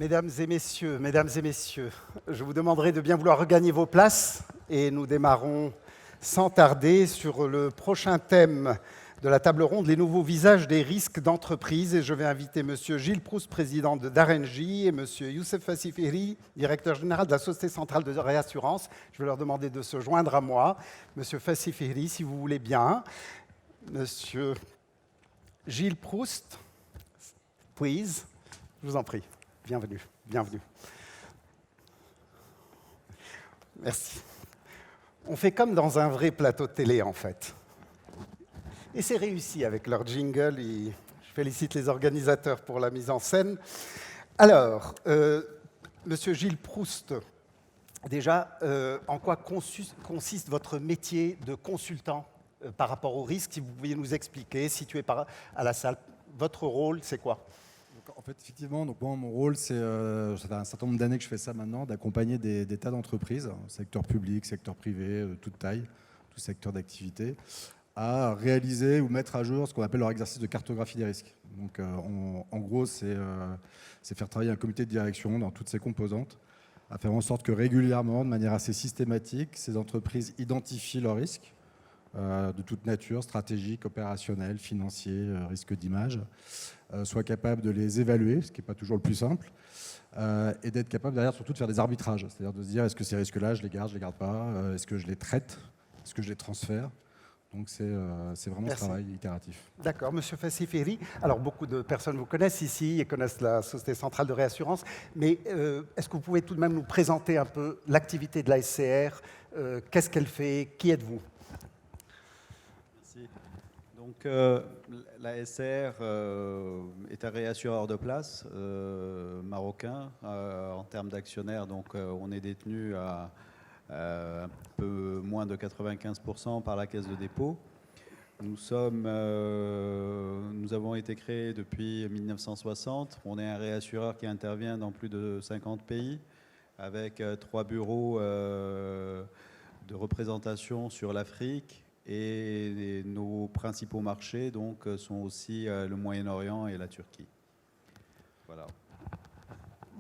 Mesdames et messieurs, je vous demanderai de bien vouloir regagner vos places et nous démarrons sans tarder sur le prochain thème de la table ronde, les nouveaux visages des risques d'entreprise. Et je vais inviter M. Gilles Proust, président d'Arenji, et M. Youssef Fassifiri, directeur général de la Société Centrale de Réassurance. Je vais leur demander de se joindre à moi. M. Fassifiri, si vous voulez bien. M. Gilles Proust, please. Je vous en prie. Bienvenue, bienvenue. Merci. On fait comme dans un vrai plateau de télé, en fait. Et c'est réussi avec leur jingle. Et je félicite les organisateurs pour la mise en scène. Alors, Monsieur Gilles Proust, déjà, en quoi consiste votre métier de consultant par rapport au risque? Si vous pouviez nous expliquer, situé à la salle, votre rôle, c'est quoi? En fait, effectivement, donc moi, mon rôle, ça fait un certain nombre d'années que je fais ça maintenant, d'accompagner des tas d'entreprises, secteur public, secteur privé, de toute taille, tout secteur d'activité, à réaliser ou mettre à jour ce qu'on appelle leur exercice de cartographie des risques. Donc, en gros, c'est faire travailler un comité de direction dans toutes ses composantes, à faire en sorte que régulièrement, de manière assez systématique, ces entreprises identifient leurs risques, de toute nature, stratégique, opérationnel, financier, risque d'image, soit capable de les évaluer, ce qui n'est pas toujours le plus simple, et d'être capable derrière surtout de faire des arbitrages, c'est-à-dire de se dire est-ce que ces risques-là, je les garde pas, est-ce que je les traite, est-ce que je les transfère. Donc c'est vraiment ce travail itératif. D'accord, Monsieur Fassifiri. Alors beaucoup de personnes vous connaissent ici et connaissent la Société Centrale de Réassurance, mais est-ce que vous pouvez tout de même nous présenter un peu l'activité de la SCR, qu'est-ce qu'elle fait, qui êtes-vous? Donc, la SCR est un réassureur de place marocain en termes d'actionnaires. Donc, on est détenu à un peu moins de 95% par la Caisse de dépôt. Nous avons été créés depuis 1960. On est un réassureur qui intervient dans plus de 50 pays avec 3 bureaux de représentation sur l'Afrique. Et nos principaux marchés donc, sont aussi le Moyen-Orient et la Turquie. Voilà.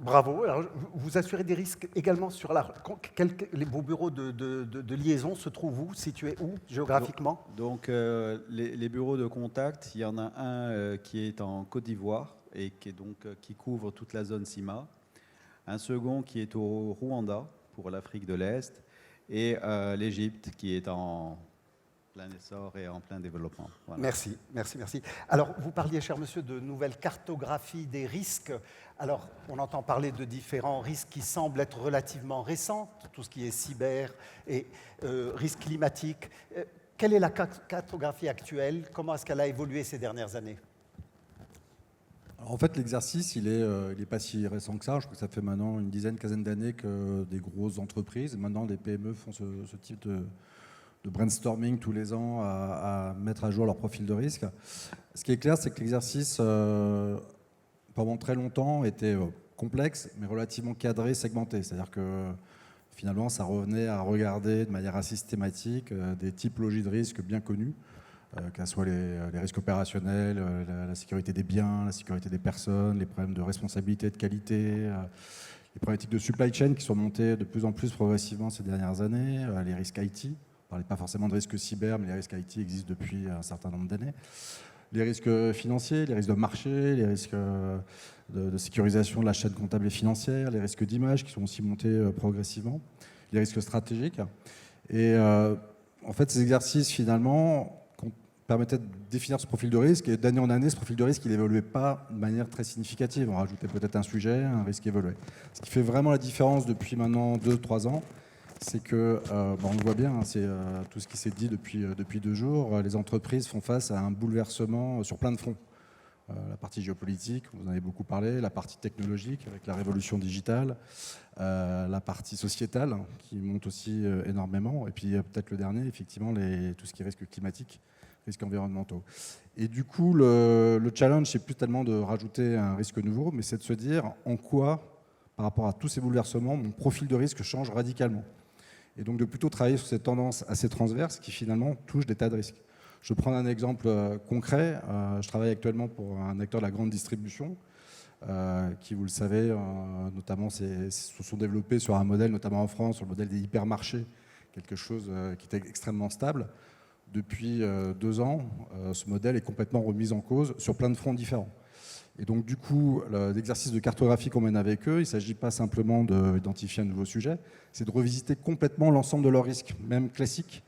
Bravo. Alors, vous assurez des risques également sur vos bureaux de liaison se trouvent où, situés où géographiquement? Donc les bureaux de contact, il y en a un qui est en Côte d'Ivoire et qui couvre toute la zone CIMA. Un second qui est au Rwanda pour l'Afrique de l'Est et l'Égypte qui est en plein essor et en plein développement. Voilà. Merci. Alors, vous parliez, cher monsieur, de nouvelles cartographies des risques. Alors, on entend parler de différents risques qui semblent être relativement récents, tout ce qui est cyber et risques climatiques. Quelle est la cartographie actuelle? Comment est-ce qu'elle a évolué ces dernières années? Alors, en fait, l'exercice, il est pas si récent que ça. Je crois que ça fait maintenant une quinzaine d'années que des grosses entreprises, maintenant des PME font ce type de brainstorming tous les ans à mettre à jour leur profil de risque. Ce qui est clair, c'est que l'exercice, pendant très longtemps, était complexe, mais relativement cadré, segmenté. C'est-à-dire que finalement, ça revenait à regarder de manière assez systématique des typologies de risques bien connues, qu'elles soient les risques opérationnels, la sécurité des biens, la sécurité des personnes, les problèmes de responsabilité, de qualité, les problématiques de supply chain qui sont montées de plus en plus progressivement ces dernières années, les risques IT. On ne parlait pas forcément de risques cyber, mais les risques IT existent depuis un certain nombre d'années. Les risques financiers, les risques de marché, les risques de sécurisation de la chaîne comptable et financière, les risques d'image qui sont aussi montés progressivement, les risques stratégiques. Et en fait, ces exercices, finalement, permettaient de définir ce profil de risque. Et d'année en année, ce profil de risque, il n'évoluait pas de manière très significative. On rajoutait peut-être un sujet, un risque évoluait. Ce qui fait vraiment la différence depuis maintenant 2-3 ans, c'est que, on le voit bien, hein, c'est tout ce qui s'est dit depuis 2 jours, les entreprises font face à un bouleversement sur plein de fronts. La partie géopolitique, vous en avez beaucoup parlé, la partie technologique avec la révolution digitale, la partie sociétale hein, qui monte aussi énormément, et puis peut-être le dernier, effectivement, tout ce qui est risque climatique, risques environnementaux. Et du coup, le challenge, c'est plus tellement de rajouter un risque nouveau, mais c'est de se dire en quoi, par rapport à tous ces bouleversements, mon profil de risque change radicalement. Et donc de plutôt travailler sur cette tendance assez transverse qui finalement touche des tas de risques. Je vais prendre un exemple concret. Je travaille actuellement pour un acteur de la grande distribution qui, vous le savez, notamment se sont développés sur un modèle, notamment en France, sur le modèle des hypermarchés, quelque chose qui était extrêmement stable. Depuis 2 ans, ce modèle est complètement remis en cause sur plein de fronts différents. Et donc, du coup, l'exercice de cartographie qu'on mène avec eux, il ne s'agit pas simplement d'identifier un nouveau sujet, c'est de revisiter complètement l'ensemble de leurs risques, même classiques,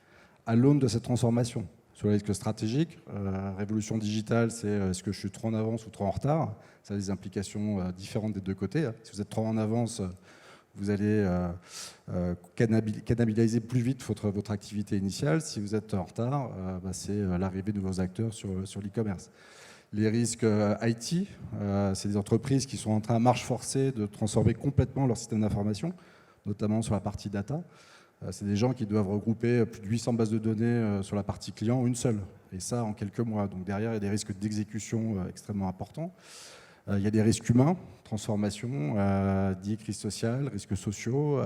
à l'aune de cette transformation. Sur les risques stratégiques, révolution digitale, c'est est-ce que je suis trop en avance ou trop en retard? Ça a des implications différentes des deux côtés. Si vous êtes trop en avance, vous allez cannibaliser plus vite votre activité initiale. Si vous êtes en retard, c'est l'arrivée de nouveaux acteurs sur l'e-commerce. Les risques IT, c'est des entreprises qui sont en train à marche forcée de transformer complètement leur système d'information, notamment sur la partie data. C'est des gens qui doivent regrouper plus de 800 bases de données sur la partie client, une seule, et ça en quelques mois. Donc derrière, il y a des risques d'exécution extrêmement importants. Il y a des risques humains, transformation, dits crises sociales, risques sociaux,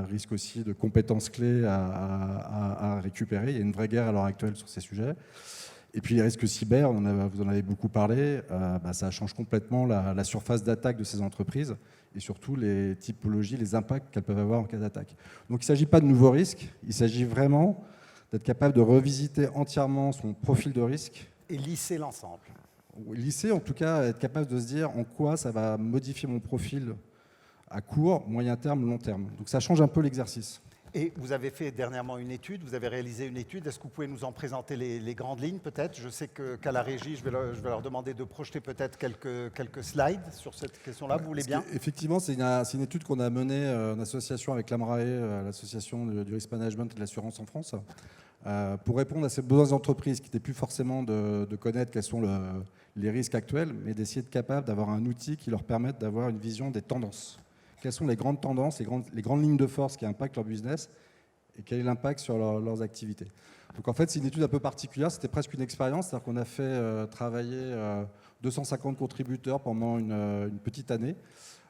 risques aussi de compétences clés à récupérer. Il y a une vraie guerre à l'heure actuelle sur ces sujets. Et puis les risques cyber, vous en avez beaucoup parlé, ça change complètement la surface d'attaque de ces entreprises et surtout les typologies, les impacts qu'elles peuvent avoir en cas d'attaque. Donc il ne s'agit pas de nouveaux risques, il s'agit vraiment d'être capable de revisiter entièrement son profil de risque. Et lisser l'ensemble. Lisser, en tout cas, être capable de se dire en quoi ça va modifier mon profil à court, moyen terme, long terme. Donc ça change un peu l'exercice. Et vous avez fait dernièrement une étude, vous avez réalisé une étude. Est-ce que vous pouvez nous en présenter les grandes lignes peut-être? Je sais qu'à la régie, je vais leur demander de projeter peut-être quelques slides sur cette question-là. Vous voulez bien? Effectivement, c'est une étude qu'on a menée en association avec l'AMRAE, l'association du risk management et de l'assurance en France, pour répondre à ces besoins d'entreprise qui n'étaient plus forcément de connaître quels sont les risques actuels, mais d'essayer d'être capable d'avoir un outil qui leur permette d'avoir une vision des tendances. Quelles sont les grandes tendances, les grandes lignes de force qui impactent leur business et quel est l'impact sur leurs activités. Donc en fait, c'est une étude un peu particulière, c'était presque une expérience, c'est-à-dire qu'on a fait travailler 250 contributeurs pendant une petite année,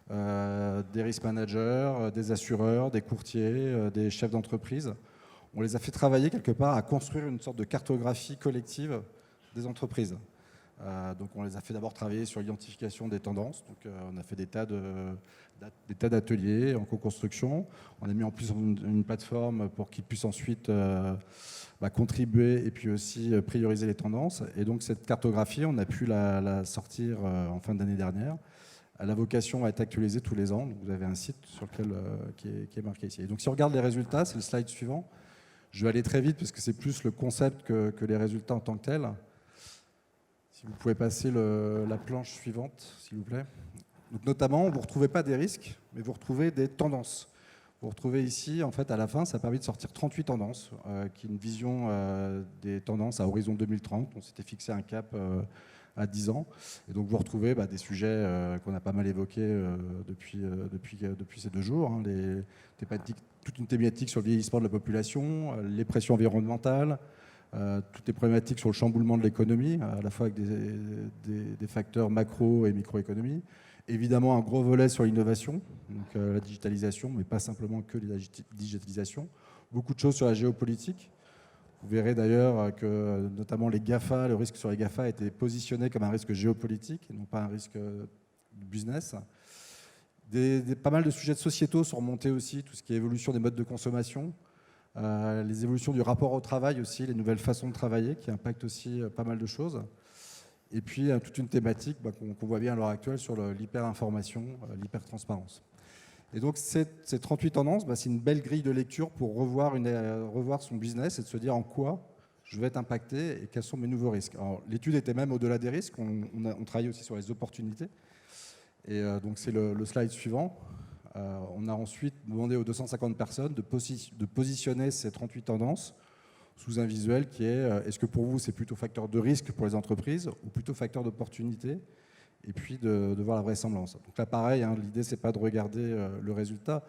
des risk managers, des assureurs, des courtiers, des chefs d'entreprise. On les a fait travailler quelque part à construire une sorte de cartographie collective des entreprises. Donc on les a fait d'abord travailler sur l'identification des tendances. Donc on a fait des tas d'ateliers en co-construction. On a mis en place une plateforme pour qu'ils puissent ensuite contribuer et puis aussi prioriser les tendances. Et donc cette cartographie, on a pu la sortir en fin d'année dernière. Elle a vocation à être actualisée tous les ans. Donc vous avez un site sur lequel, qui est marqué ici. Et donc si on regarde les résultats, c'est le slide suivant. Je vais aller très vite parce que c'est plus le concept que les résultats en tant que tels. Si vous pouvez passer la planche suivante, s'il vous plaît. Donc notamment, vous ne retrouvez pas des risques, mais vous retrouvez des tendances. Vous retrouvez ici, en fait, à la fin, ça a permis de sortir 38 tendances, qui est une vision des tendances à horizon 2030. On s'était fixé un cap à 10 ans. Et donc vous retrouvez des sujets qu'on a pas mal évoqués depuis ces 2 jours. Hein, toute une thématique sur le vieillissement de la population, les pressions environnementales, toutes les problématiques sur le chamboulement de l'économie, à la fois avec des facteurs macro et microéconomie. Évidemment, un gros volet sur l'innovation, donc la digitalisation, mais pas simplement que la digitalisation. Beaucoup de choses sur la géopolitique. Vous verrez d'ailleurs que notamment les GAFA, le risque sur les GAFA a été positionné comme un risque géopolitique et non pas un risque business. Pas mal de sujets sociétaux sont remontés aussi, tout ce qui est évolution des modes de consommation. Les évolutions du rapport au travail aussi, les nouvelles façons de travailler qui impactent aussi pas mal de choses. Et puis toute une thématique qu'on voit bien à l'heure actuelle sur l'hyper-information, l'hyper-transparence. Et donc ces 38 tendances, c'est une belle grille de lecture pour revoir son business et de se dire en quoi je vais être impacté et quels sont mes nouveaux risques. L'étude était même au-delà des risques, on travaille aussi sur les opportunités. Et donc c'est le slide suivant. On a ensuite demandé aux 250 personnes de positionner ces 38 tendances sous un visuel qui est est-ce que pour vous c'est plutôt facteur de risque pour les entreprises ou plutôt facteur d'opportunité, et puis de voir la vraisemblance. Donc là pareil, l'idée c'est pas de regarder le résultat,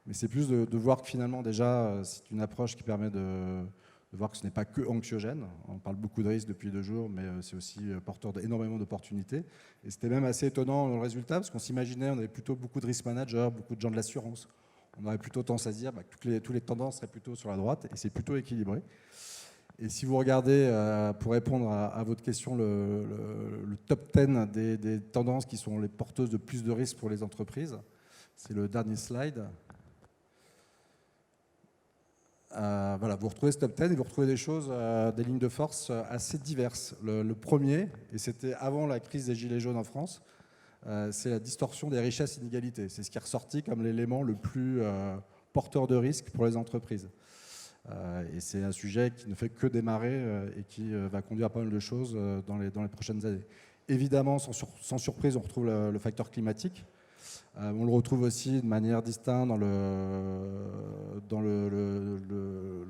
mais c'est plus de voir que finalement déjà c'est une approche qui permet de voir que ce n'est pas que anxiogène. On parle beaucoup de risques depuis 2 jours, mais c'est aussi porteur d'énormément d'opportunités. Et c'était même assez étonnant dans le résultat, parce qu'on s'imaginait, on avait plutôt beaucoup de risk managers, beaucoup de gens de l'assurance. On aurait plutôt tendance à se dire que toutes les tendances seraient plutôt sur la droite, et c'est plutôt équilibré. Et si vous regardez, pour répondre à votre question, le top 10 des tendances qui sont les porteuses de plus de risques pour les entreprises, c'est le dernier slide. Voilà, vous retrouvez ce top 10 et vous retrouvez des choses, des lignes de force assez diverses. Le premier, et c'était avant la crise des Gilets jaunes en France, c'est la distorsion des richesses inégalités. C'est ce qui est ressorti comme l'élément le plus porteur de risque pour les entreprises. Et c'est un sujet qui ne fait que démarrer et qui va conduire à pas mal de choses dans les prochaines années. Évidemment, sans surprise, on retrouve le facteur climatique. On le retrouve aussi de manière distincte dans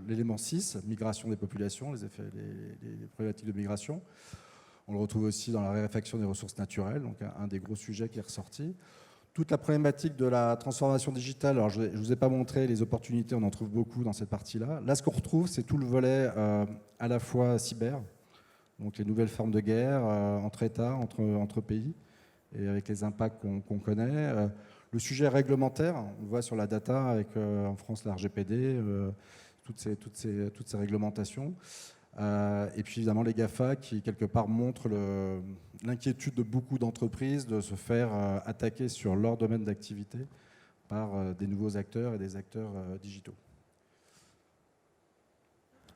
l'élément 6, migration des populations, les problématiques de migration. On le retrouve aussi dans la raréfaction des ressources naturelles, donc un des gros sujets qui est ressorti. Toute la problématique de la transformation digitale, alors je ne vous ai pas montré les opportunités, on en trouve beaucoup dans cette partie-là. Là, ce qu'on retrouve, c'est tout le volet à la fois cyber, donc les nouvelles formes de guerre entre États, entre pays, et avec les impacts qu'on connaît. Le sujet réglementaire, on le voit sur la data, avec en France la RGPD, toutes ces réglementations. Et puis évidemment les GAFA qui quelque part montrent l'inquiétude de beaucoup d'entreprises de se faire attaquer sur leur domaine d'activité par des nouveaux acteurs et des acteurs digitaux.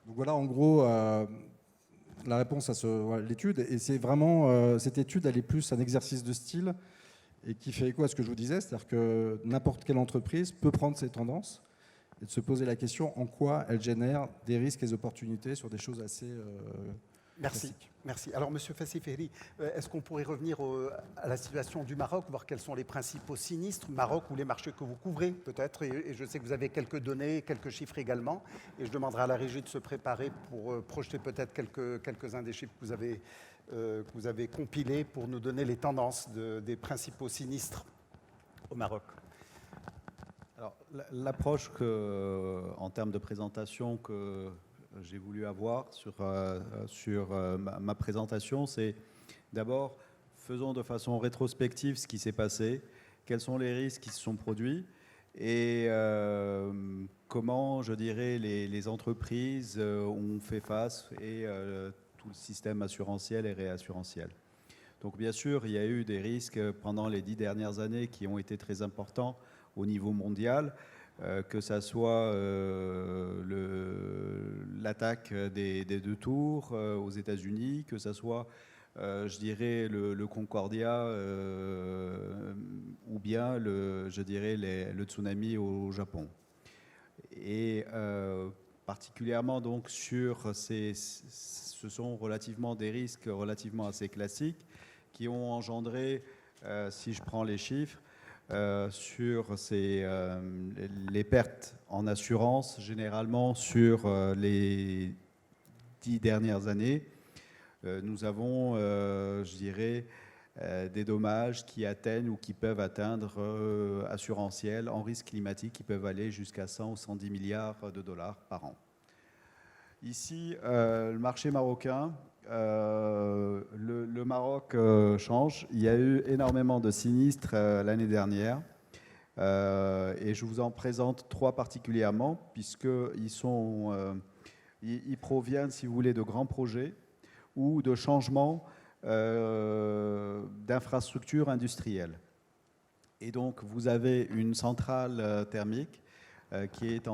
Donc voilà en gros la réponse à l'étude. Et c'est vraiment, cette étude elle est plus un exercice de style et qui fait écho à ce que je vous disais, c'est-à-dire que n'importe quelle entreprise peut prendre ces tendances et de se poser la question en quoi elles génèrent des risques et des opportunités sur des choses assez Merci. classiques. Merci. Alors, Monsieur Fassiferi, est-ce qu'on pourrait revenir à la situation du Maroc, voir quels sont les principaux sinistres, Maroc ou les marchés que vous couvrez peut-être, et je sais que vous avez quelques données, quelques chiffres également, et je demanderai à la régie de se préparer pour projeter peut-être quelques-uns des chiffres que vous avez compilés pour nous donner les tendances des principaux sinistres au Maroc. Alors, l'approche en termes de présentation que j'ai voulu avoir sur ma présentation, c'est d'abord, faisons de façon rétrospective ce qui s'est passé, quels sont les risques qui se sont produits et comment, je dirais, les entreprises ont fait face et tout le système assurantiel et réassurantiel. Donc, bien sûr, il y a eu des risques pendant les 10 dernières années qui ont été très importants au niveau mondial, que ça soit l'attaque des deux tours aux États-Unis, que ça soit, je dirais, le Concordia ou bien, je dirais, le tsunami au Japon. Et particulièrement donc sur ce sont relativement des risques relativement assez classiques qui ont engendré, si je prends les chiffres, sur les pertes en assurance, généralement sur les 10 dernières années, nous avons, je dirais, des dommages qui atteignent ou qui peuvent atteindre assurantiels en risque climatique qui peuvent aller jusqu'à 100 ou 110 milliards de dollars par an. Ici, le marché marocain, le Maroc change. Il y a eu énormément de sinistres l'année dernière et je vous en présente 3 particulièrement puisqu'ils ils proviennent, si vous voulez, de grands projets ou de changements d'infrastructures industrielles. Et donc, vous avez une centrale thermique qui est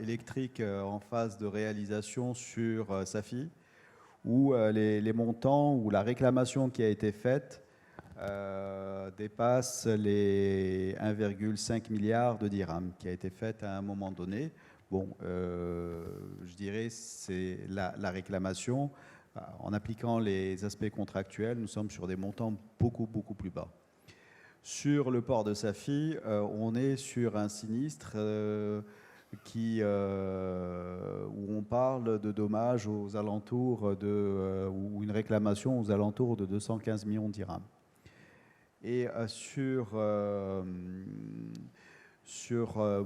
électrique en phase de réalisation sur Safi, où les montants ou la réclamation qui a été faite dépasse les 1,5 milliard de dirhams qui a été faite à un moment donné. Bon, je dirais c'est la réclamation. En appliquant les aspects contractuels, nous sommes sur des montants beaucoup plus bas. Sur le port de Safi, on est sur un sinistre où on parle de dommages aux alentours ou une réclamation aux alentours de 215 millions de dirhams. Et sur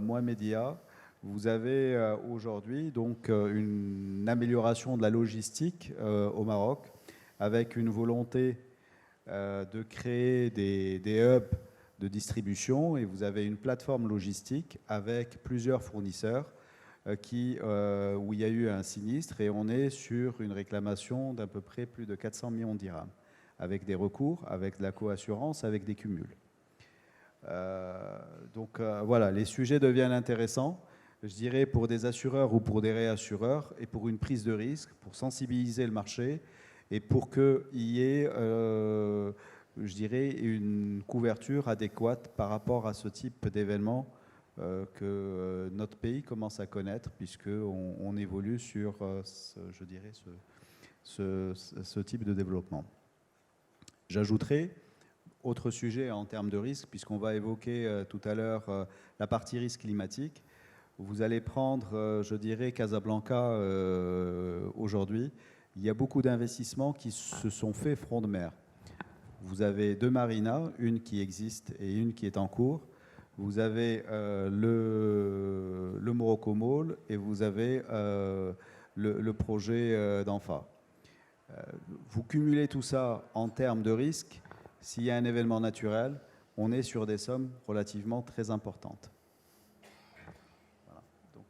Mohamedia, vous avez aujourd'hui donc une amélioration de la logistique au Maroc avec une volonté de créer des hubs de distribution et vous avez une plateforme logistique avec plusieurs fournisseurs où il y a eu un sinistre et on est sur une réclamation d'à peu près plus de 400 millions de dirhams, avec des recours, avec de la coassurance, avec des cumuls. Donc voilà, les sujets deviennent intéressants, je dirais, pour des assureurs ou pour des réassureurs, et pour une prise de risque, pour sensibiliser le marché, et pour qu'il y ait, je dirais, une couverture adéquate par rapport à ce type d'événement que notre pays commence à connaître, puisqu'on évolue sur, je dirais, ce type de développement. J'ajouterai, autre sujet en termes de risque, puisqu'on va évoquer tout à l'heure la partie risque climatique. Vous allez prendre, je dirais, Casablanca aujourd'hui. Il y a beaucoup d'investissements qui se sont faits front de mer. Vous avez 2 marinas, une qui existe et une qui est en cours. Vous avez le Morocco Mall et vous avez le projet d'Anfa. Vous cumulez tout ça en termes de risque. S'il y a un événement naturel, on est sur des sommes relativement très importantes. Voilà. Donc,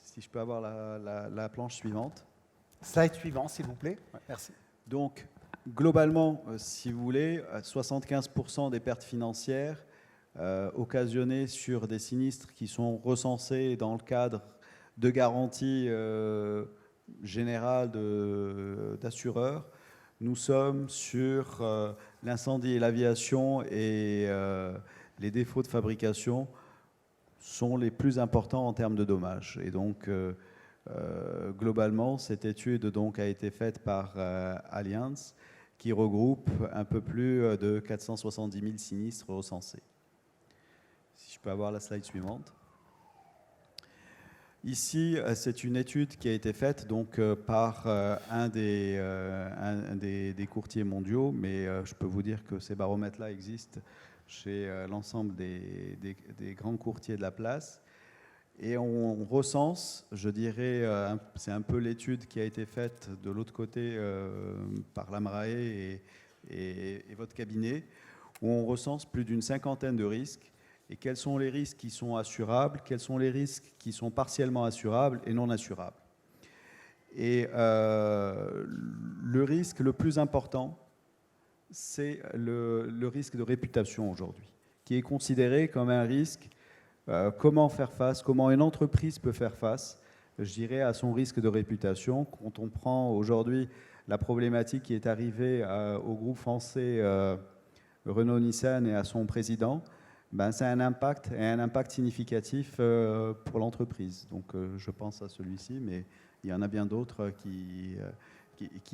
si je peux avoir la planche suivante. Slide suivant, s'il vous plaît. Ouais, merci. Donc, globalement, si vous voulez, 75% des pertes financières occasionnées sur des sinistres qui sont recensés dans le cadre de garanties générales d'assureurs. Nous sommes sur l'incendie et l'aviation, et les défauts de fabrication sont les plus importants en termes de dommages. Et donc, globalement, cette étude donc a été faite par Allianz, qui regroupe un peu plus de 470 000 sinistres recensés. Si je peux avoir la slide suivante. Ici, c'est une étude qui a été faite donc, par un des courtiers mondiaux, mais je peux vous dire que ces baromètres-là existent chez l'ensemble des grands courtiers de la place. Et on recense, je dirais, c'est un peu l'étude qui a été faite de l'autre côté par l'AMRAE et votre cabinet, où on recense plus d'une 50aine de risques. Et quels sont les risques qui sont assurables, quels sont les risques qui sont partiellement assurables et non assurables. Et le risque le plus important, c'est le risque de réputation aujourd'hui, qui est considéré comme un risque. Comment faire face, comment une entreprise peut faire face, je dirais, à son risque de réputation. Quand on prend aujourd'hui la problématique qui est arrivée au groupe français Renault-Nissan et à son président, ben, c'est un impact significatif pour l'entreprise. Donc je pense à celui-ci, mais il y en a bien d'autres qui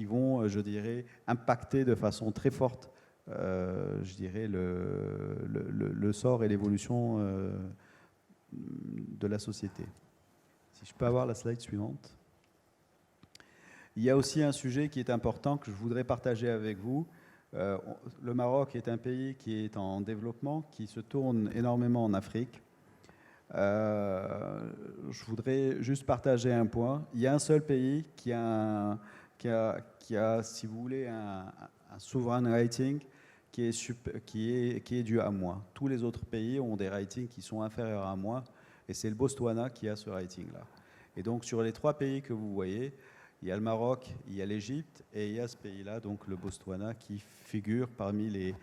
vont, je dirais, impacter de façon très forte, je dirais, le sort et l'évolution de la société. Si je peux avoir la slide suivante. Il y a aussi un sujet qui est important que je voudrais partager avec vous. Le Maroc est un pays qui est en développement, qui se tourne énormément en Afrique. Je voudrais juste partager un point. Il y a un seul pays qui a, si vous voulez, un sovereign rating qui est dû à moi. Tous les autres pays ont des ratings qui sont inférieurs à moi, et c'est le Botswana qui a ce rating-là. Et donc, sur les 3 pays que vous voyez, il y a le Maroc, il y a l'Égypte, et il y a ce pays-là, donc le Botswana, qui figure parmi les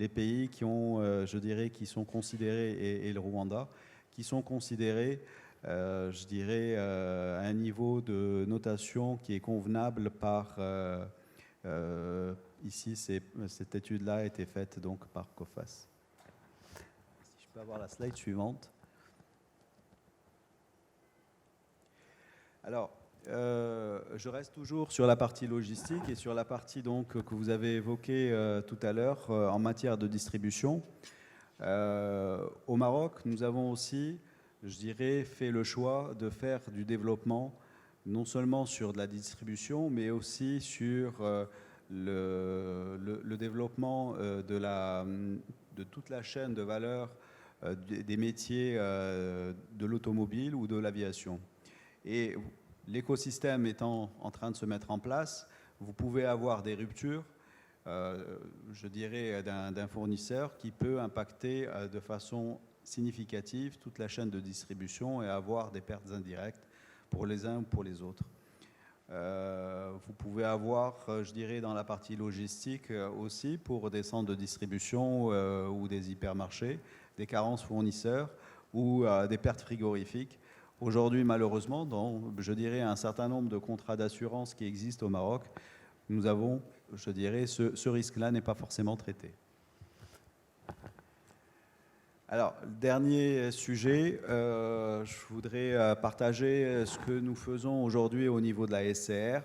pays qui ont, je dirais, qui sont considérés, et le Rwanda, qui sont considérés, je dirais, à un niveau de notation qui est convenable par... ici, cette étude-là a été faite donc par COFAS. Si je peux avoir la slide suivante. Alors, je reste toujours sur la partie logistique et sur la partie donc, que vous avez évoquée tout à l'heure en matière de distribution. Au Maroc, nous avons aussi, je dirais, fait le choix de faire du développement non seulement sur de la distribution, mais aussi sur le développement de toute la chaîne de valeur des métiers de l'automobile ou de l'aviation. Et l'écosystème étant en train de se mettre en place, vous pouvez avoir des ruptures, je dirais, d'un fournisseur qui peut impacter de façon significative toute la chaîne de distribution et avoir des pertes indirectes pour les uns ou pour les autres. Vous pouvez avoir, je dirais, dans la partie logistique aussi, pour des centres de distribution ou des hypermarchés, des carences fournisseurs ou des pertes frigorifiques. Aujourd'hui, malheureusement, dans, je dirais, un certain nombre de contrats d'assurance qui existent au Maroc, nous avons, je dirais, ce risque-là n'est pas forcément traité. Alors, dernier sujet, je voudrais partager ce que nous faisons aujourd'hui au niveau de la SCR.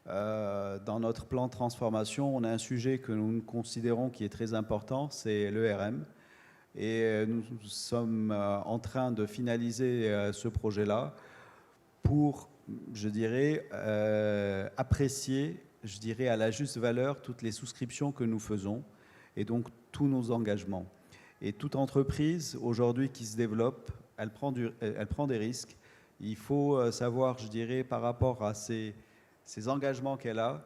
Dans notre plan de transformation, on a un sujet que nous considérons qui est très important, c'est l'ERM. Et nous sommes en train de finaliser ce projet-là pour, je dirais, apprécier, je dirais, à la juste valeur toutes les souscriptions que nous faisons et donc tous nos engagements. Et toute entreprise aujourd'hui qui se développe, elle prend des risques. Il faut savoir, je dirais, par rapport à ces engagements qu'elle a,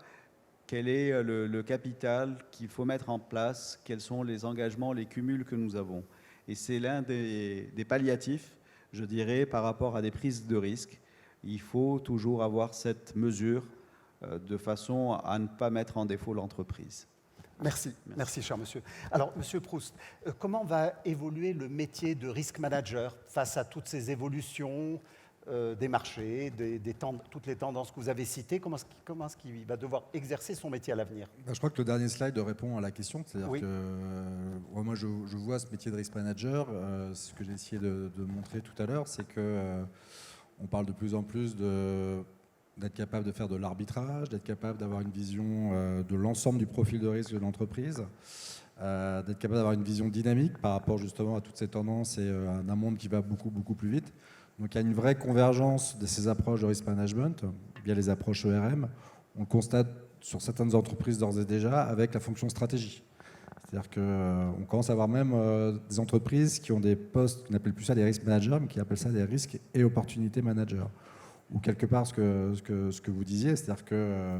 quel est le capital qu'il faut mettre en place, quels sont les engagements, les cumuls que nous avons. Et c'est l'un des palliatifs, je dirais, par rapport à des prises de risques. Il faut toujours avoir cette mesure de façon à ne pas mettre en défaut l'entreprise. Merci, merci cher monsieur. Alors, monsieur Proust, comment va évoluer le métier de risk manager face à toutes ces évolutions des marchés, toutes les tendances que vous avez citées? Comment est-ce qu'il va devoir exercer son métier à l'avenir? Je crois que le dernier slide répond à la question. C'est-à-dire oui. que moi, je vois ce métier de risk manager. Ce que j'ai essayé de montrer tout à l'heure, c'est qu'on parle de plus en plus d'être capable de faire de l'arbitrage, d'être capable d'avoir une vision de l'ensemble du profil de risque de l'entreprise, d'être capable d'avoir une vision dynamique par rapport justement à toutes ces tendances et à un monde qui va beaucoup, beaucoup plus vite. Donc il y a une vraie convergence de ces approches de risk management via les approches ERM. On le constate sur certaines entreprises d'ores et déjà avec la fonction stratégie. C'est-à-dire qu'on commence à avoir même des entreprises qui ont des postes, on n'appelle plus ça des risk managers, mais qui appellent ça des risques et opportunités managers. Ou quelque part ce que vous disiez, c'est-à-dire que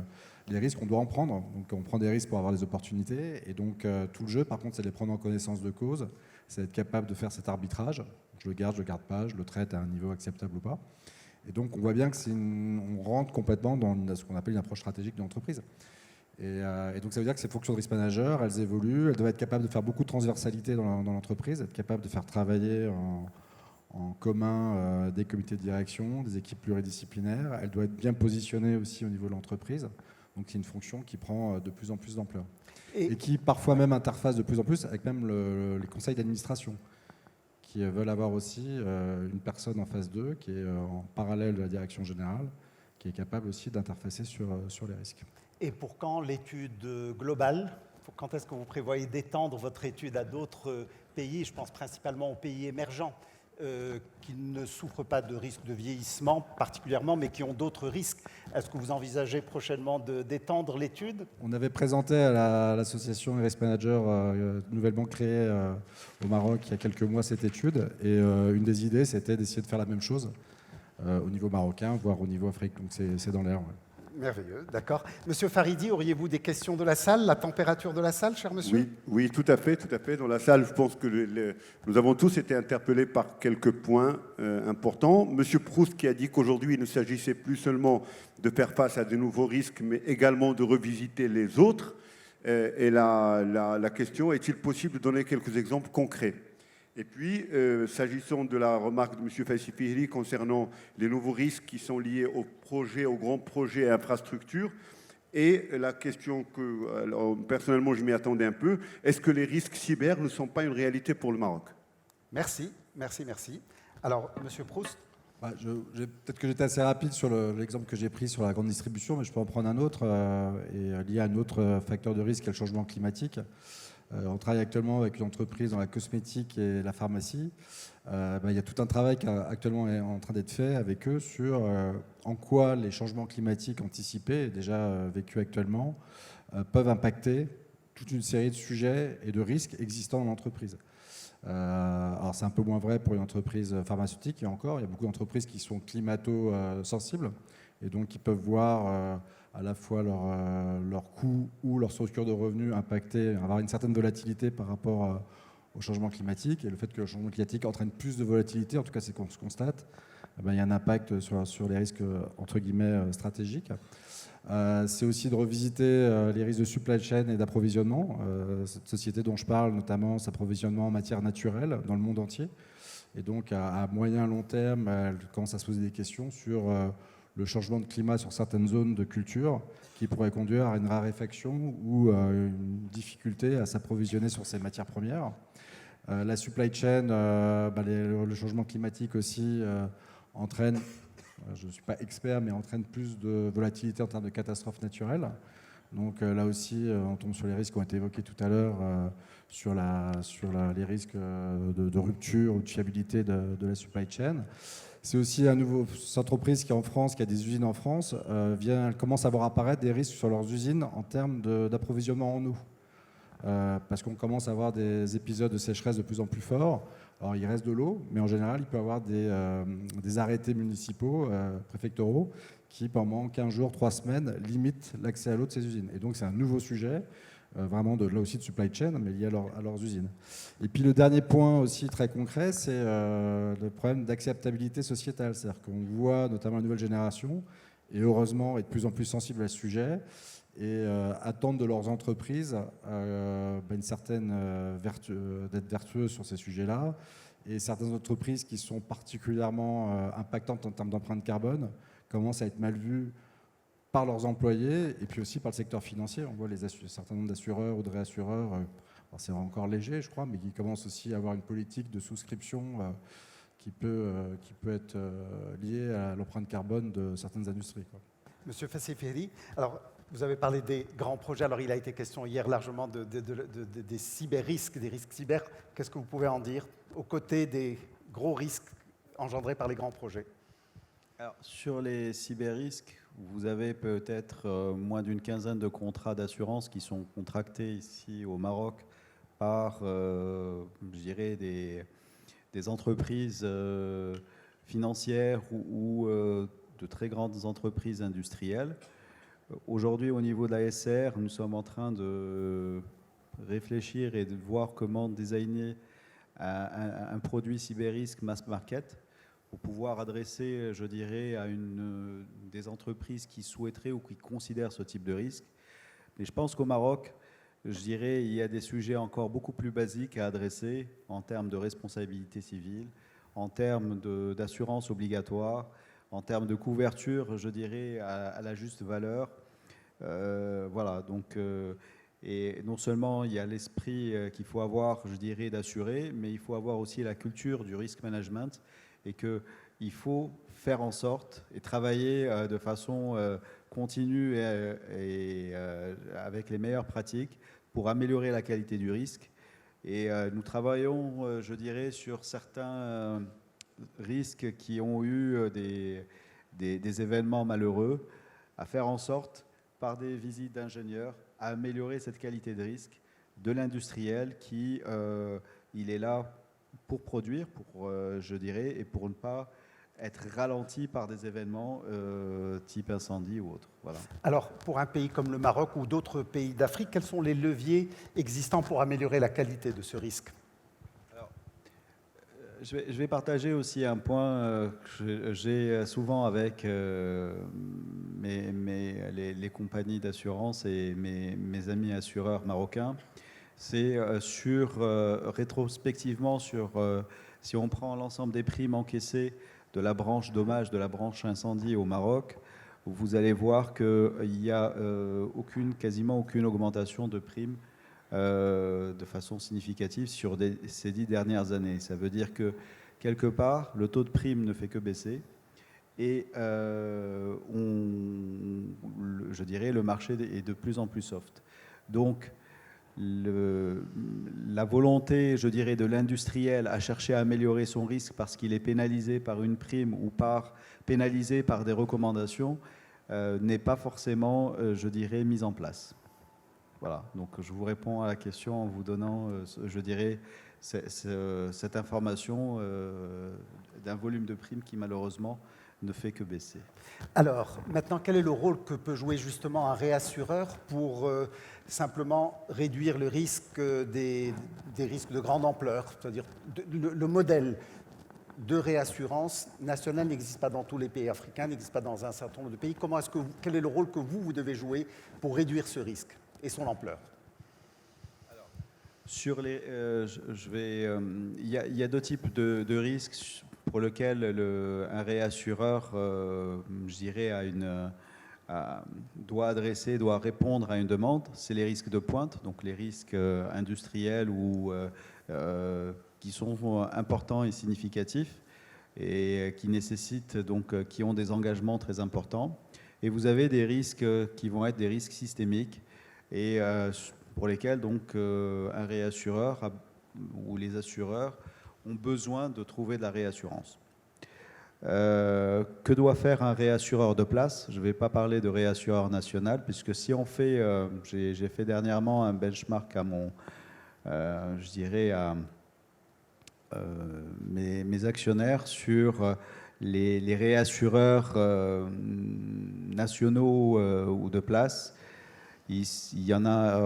les risques, on doit en prendre. Donc on prend des risques pour avoir des opportunités. Et donc tout le jeu, par contre, c'est de les prendre en connaissance de cause. C'est d'être capable de faire cet arbitrage. Je le garde, je le garde pas, je le traite à un niveau acceptable ou pas. Et donc on voit bien que on rentre complètement dans ce qu'on appelle une approche stratégique de l'entreprise. Et donc ça veut dire que ces fonctions de risk manager, elles évoluent. Elles doivent être capables de faire beaucoup de transversalité dans l'entreprise, être capables de faire travailler en commun des comités de direction, des équipes pluridisciplinaires. Elle doit être bien positionnée aussi au niveau de l'entreprise. Donc c'est une fonction qui prend de plus en plus d'ampleur. Et qui parfois même interface de plus en plus avec même les conseils d'administration, qui veulent avoir aussi une personne en face d'eux, qui est en parallèle de la direction générale, qui est capable aussi d'interfacer sur les risques. Et pour quand l'étude globale? Quand est-ce que vous prévoyez d'étendre votre étude à d'autres pays? Je pense principalement aux pays émergents, qui ne souffrent pas de risques de vieillissement particulièrement, mais qui ont d'autres risques. Est-ce que vous envisagez prochainement d'étendre l'étude? On avait présenté à l'association Risk Manager nouvellement créée au Maroc il y a quelques mois cette étude, et une des idées c'était d'essayer de faire la même chose au niveau marocain, voire au niveau Afrique. Donc c'est dans l'air. Ouais. Merveilleux, d'accord. Monsieur Faridi, auriez-vous des questions de la salle? La température de la salle, cher monsieur? Oui, tout à fait. Dans la salle, je pense que nous avons tous été interpellés par quelques points importants. Monsieur Proust qui a dit qu'aujourd'hui, il ne s'agissait plus seulement de faire face à de nouveaux risques, mais également de revisiter les autres. Et la question, est-il possible de donner quelques exemples concrets? Et puis, s'agissant de la remarque de M. Faissi Fihri concernant les nouveaux risques qui sont liés aux grands projets et infrastructures, et la question que, alors, personnellement, je m'y attendais un peu, est-ce que les risques cyber ne sont pas une réalité pour le Maroc? Merci. Alors, M. Proust? Peut-être que j'étais assez rapide sur l'exemple que j'ai pris sur la grande distribution, mais je peux en prendre un autre, lié à un autre facteur de risque, qui est le changement climatique. On travaille actuellement avec une entreprise dans la cosmétique et la pharmacie. Il y a tout un travail qui actuellement est en train d'être fait avec eux sur en quoi les changements climatiques anticipés, et déjà vécus actuellement, peuvent impacter toute une série de sujets et de risques existants dans l'entreprise. Alors c'est un peu moins vrai pour une entreprise pharmaceutique, et encore, il y a beaucoup d'entreprises qui sont climato-sensibles et donc qui peuvent voir à la fois leur coût ou leur structure de revenus impacter, avoir une certaine volatilité par rapport au changement climatique. Et le fait que le changement climatique entraîne plus de volatilité, en tout cas c'est qu'on se constate, il y a un impact sur les risques entre guillemets stratégiques. C'est aussi de revisiter les risques de supply chain et d'approvisionnement. Cette société dont je parle, notamment s'approvisionnement en matière naturelle dans le monde entier. Et donc à moyen long terme, elle commence à se poser des questions sur le changement de climat sur certaines zones de culture qui pourrait conduire à une raréfaction ou une difficulté à s'approvisionner sur ces matières premières. La supply chain, le changement climatique aussi entraîne, je ne suis pas expert, mais entraîne plus de volatilité en termes de catastrophes naturelles. Donc là aussi, on tombe sur les risques qui ont été évoqués tout à l'heure, sur les risques de rupture ou de fiabilité de la supply chain. C'est aussi cette entreprise qui est en France, qui a des usines en France, elle commence à voir apparaître des risques sur leurs usines en termes d'approvisionnement en eau. Parce qu'on commence à avoir des épisodes de sécheresse de plus en plus forts. Alors il reste de l'eau, mais en général, il peut y avoir des arrêtés municipaux, préfectoraux, qui pendant 15 jours, 3 semaines, limitent l'accès à l'eau de ces usines. Et donc c'est un nouveau sujet, vraiment là aussi de supply chain, mais lié à leurs usines. Et puis le dernier point aussi très concret, c'est le problème d'acceptabilité sociétale. C'est-à-dire qu'on voit notamment la nouvelle génération, et heureusement est de plus en plus sensible à ce sujet, et attendent de leurs entreprises une certaine d'être vertueuses sur ces sujets-là. Et certaines entreprises qui sont particulièrement impactantes en termes d'empreinte carbone commencent à être mal vues par leurs employés et puis aussi par le secteur financier. On voit un certain nombre d'assureurs ou de réassureurs, c'est encore léger je crois, mais qui commencent aussi à avoir une politique de souscription qui peut être liée à l'empreinte carbone de certaines industries, quoi. Monsieur Fassiferi, alors vous avez parlé des grands projets. Alors il a été question hier largement des cyber-risques, des risques cyber. Qu'est-ce que vous pouvez en dire aux côtés des gros risques engendrés par les grands projets? Alors, sur les cyber-risques, vous avez peut-être moins d'une quinzaine de contrats d'assurance qui sont contractés ici au Maroc par, je dirais, des entreprises financières ou de très grandes entreprises industrielles. Aujourd'hui, au niveau de la SR, nous sommes en train de réfléchir et de voir comment designer un produit cyber-risque mass market pour pouvoir adresser, je dirais, à des entreprises qui souhaiteraient ou qui considèrent ce type de risque. Mais je pense qu'au Maroc, je dirais, il y a des sujets encore beaucoup plus basiques à adresser en termes de responsabilité civile, en termes d'assurance obligatoire, en termes de couverture, je dirais, à la juste valeur. Voilà, donc, et non seulement il y a l'esprit qu'il faut avoir, je dirais, d'assurer, mais il faut avoir aussi la culture du risk management et qu'il faut faire en sorte et travailler de façon continue et avec les meilleures pratiques pour améliorer la qualité du risque. Et nous travaillons, je dirais, sur certains risques qui ont eu des événements malheureux, à faire en sorte, par des visites d'ingénieurs, à améliorer cette qualité de risque de l'industriel qui, il est là pour produire, je dirais, et pour ne pas être ralenti par des événements type incendie ou autre. Voilà. Alors, pour un pays comme le Maroc ou d'autres pays d'Afrique, quels sont les leviers existants pour améliorer la qualité de ce risque? Alors, je vais partager aussi un point que j'ai souvent avec les compagnies d'assurance et mes amis assureurs marocains. C'est rétrospectivement si on prend l'ensemble des primes encaissées de la branche dommage, de la branche incendie au Maroc, vous allez voir qu'il n'y a quasiment aucune augmentation de primes de façon significative sur ces 10 dernières années. Ça veut dire que, quelque part, le taux de prime ne fait que baisser et je dirais le marché est de plus en plus soft. Donc, la volonté, je dirais, de l'industriel à chercher à améliorer son risque parce qu'il est pénalisé par une prime ou pénalisé par des recommandations n'est pas forcément, je dirais, mise en place. Voilà, donc je vous réponds à la question en vous donnant, je dirais, cette information d'un volume de primes qui malheureusement ne fait que baisser. Alors, maintenant, quel est le rôle que peut jouer justement un réassureur pour simplement réduire le risque des risques de grande ampleur? C'est-à-dire, le modèle de réassurance nationale n'existe pas dans tous les pays africains, n'existe pas dans un certain nombre de pays. Quel est le rôle que vous devez jouer pour réduire ce risque et son ampleur? Sur les, il y a deux types de risques pour lesquels un réassureur, je dirais, doit répondre à une demande. C'est les risques de pointe, donc les risques industriels ou qui sont importants et significatifs et qui nécessitent donc qui ont des engagements très importants. Et vous avez des risques qui vont être des risques systémiques et pour lesquels donc un réassureur ou les assureurs ont besoin de trouver de la réassurance. Que doit faire un réassureur de place? Je ne vais pas parler de réassureur national, puisque si on fait, j'ai fait dernièrement un benchmark à je dirais à mes actionnaires sur les réassureurs nationaux ou de place. Il y en a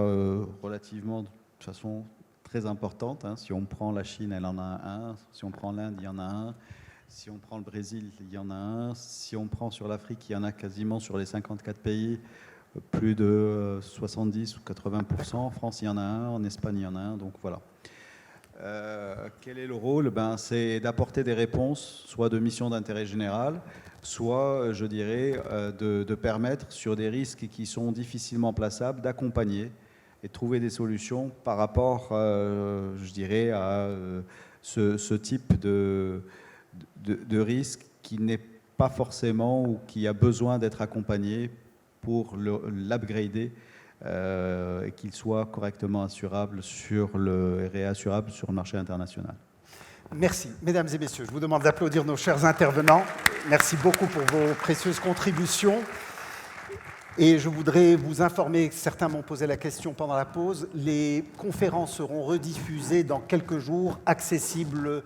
relativement, de façon très importante. Hein. Si on prend la Chine, elle en a un. Si on prend l'Inde, il y en a un. Si on prend le Brésil, il y en a un. Si on prend sur l'Afrique, il y en a quasiment sur les 54 pays, plus de 70 ou 80%. En France, il y en a un. En Espagne, il y en a un. Donc voilà. Quel est le rôle? C'est d'apporter des réponses, soit de mission d'intérêt général, soit, je dirais, de permettre, sur des risques qui sont difficilement plaçables, d'accompagner et de trouver des solutions par rapport, je dirais, à ce type de risque qui n'est pas forcément ou qui a besoin d'être accompagné pour l'upgrader et qu'il soit correctement assurable et réassurable sur le marché international. Merci. Mesdames et messieurs, je vous demande d'applaudir nos chers intervenants. Merci beaucoup pour vos précieuses contributions. Et je voudrais vous informer, certains m'ont posé la question pendant la pause, les conférences seront rediffusées dans quelques jours, accessibles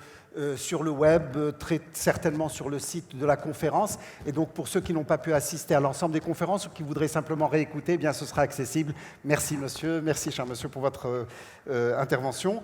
sur le web, très certainement sur le site de la conférence. Et donc pour ceux qui n'ont pas pu assister à l'ensemble des conférences ou qui voudraient simplement réécouter, eh bien ce sera accessible. Merci monsieur, merci cher monsieur pour votre intervention.